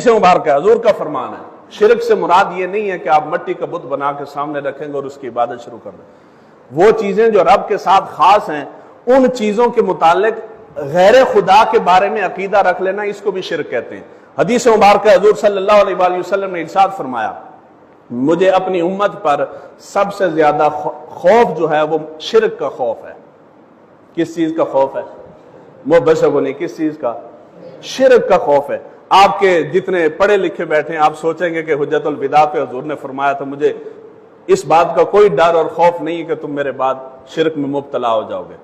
سے مبارک ہے، حضور کا فرمان ہے، شرک سے مراد یہ نہیں ہے کہ آپ مٹی کا بت بنا کے سامنے رکھیں گے اور اس کی عبادت شروع کر دیں۔ وہ چیزیں جو رب کے ساتھ خاص ہیں ان چیزوں کے متعلق غیر خدا کے بارے میں عقیدہ رکھ لینا، اس کو بھی شرک کہتے ہیں۔ حدیث مبارکہ حضور صلی اللہ علیہ وآلہ وسلم نے ارشاد فرمایا، مجھے اپنی امت پر سب سے زیادہ خوف جو ہے وہ شرک کا خوف ہے۔ کس چیز کا خوف ہے؟ بشک نہیں، کس چیز کا؟ شرک کا خوف ہے۔ آپ کے جتنے پڑھے لکھے بیٹھے ہیں آپ سوچیں گے کہ حجت الوداع پہ حضور نے فرمایا تھا مجھے اس بات کا کوئی ڈر اور خوف نہیں کہ تم میرے بعد شرک میں مبتلا ہو جاؤ گے۔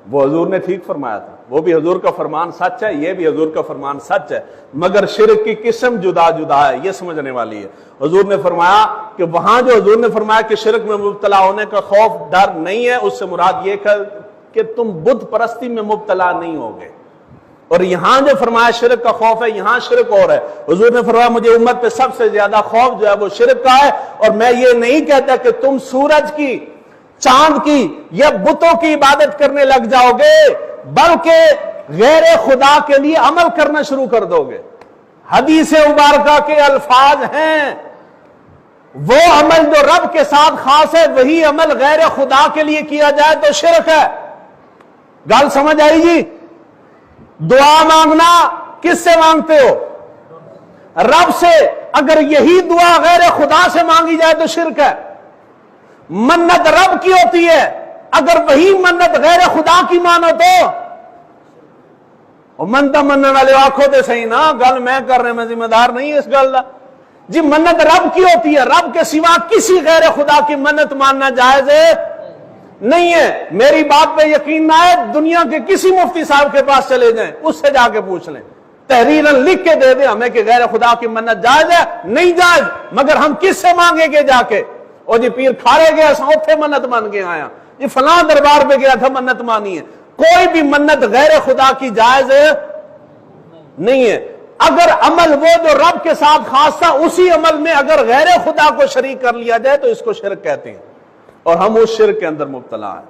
وہ حضور نے ٹھیک فرمایا تھا، وہ بھی حضور کا فرمان سچ ہے، یہ بھی حضور کا فرمان سچ ہے، مگر شرک کی قسم جدا جدا ہے، یہ سمجھنے والی ہے۔ حضور نے فرمایا کہ وہاں جو حضور نے فرمایا کہ شرک میں مبتلا ہونے کا خوف ڈر نہیں ہے، اس سے مراد یہ کہ تم بت پرستی میں مبتلا نہیں ہوگے۔ اور یہاں جو فرمایا شرک کا خوف ہے، یہاں شرک اور ہے۔ حضور نے فرمایا مجھے امت پہ سب سے زیادہ خوف جو ہے وہ شرک کا ہے، اور میں یہ نہیں کہتا کہ تم سورج کی، چاند کی یا بتوں کی عبادت کرنے لگ جاؤ گے، بلکہ غیر خدا کے لیے عمل کرنا شروع کر دو گے۔ حدیث مبارکہ کے الفاظ ہیں، وہ عمل جو رب کے ساتھ خاص ہے وہی عمل غیر خدا کے لیے کیا جائے تو شرک ہے۔ گل سمجھ آئی جی؟ دعا مانگنا کس سے مانگتے ہو؟ رب سے۔ اگر یہی دعا غیر خدا سے مانگی جائے تو شرک ہے۔ منت رب کی ہوتی ہے، اگر وہی منت غیر خدا کی مانو تو منت مننے والے آنکھوں تے صحیح نا، گل میں کر رہے، میں ذمہ دار نہیں اس گل دا جی۔ منت رب کی ہوتی ہے، رب کے سوا کسی غیر خدا کی منت ماننا جائز ہے نہیں ہے۔ میری بات پہ یقین نہ ہے، دنیا کے کسی مفتی صاحب کے پاس چلے جائیں، اس سے جا کے پوچھ لیں، تحریراً لکھ کے دے دیں ہمیں کہ غیر خدا کی منت جائز ہے نہیں جائز، مگر ہم کس سے مانگیں گے جا کے؟ اور جی پیر کھارے گیا اوتھے منت مان کے آیا، یہ فلاں دربار پہ گیا تھا منت مانی ہے۔ کوئی بھی منت غیر خدا کی جائز نہیں ہے۔ اگر عمل وہ جو رب کے ساتھ خاص تھا اسی عمل میں اگر غیر خدا کو شریک کر لیا جائے تو اس کو شرک کہتے ہیں، اور ہم اس شرک کے اندر مبتلا ہیں۔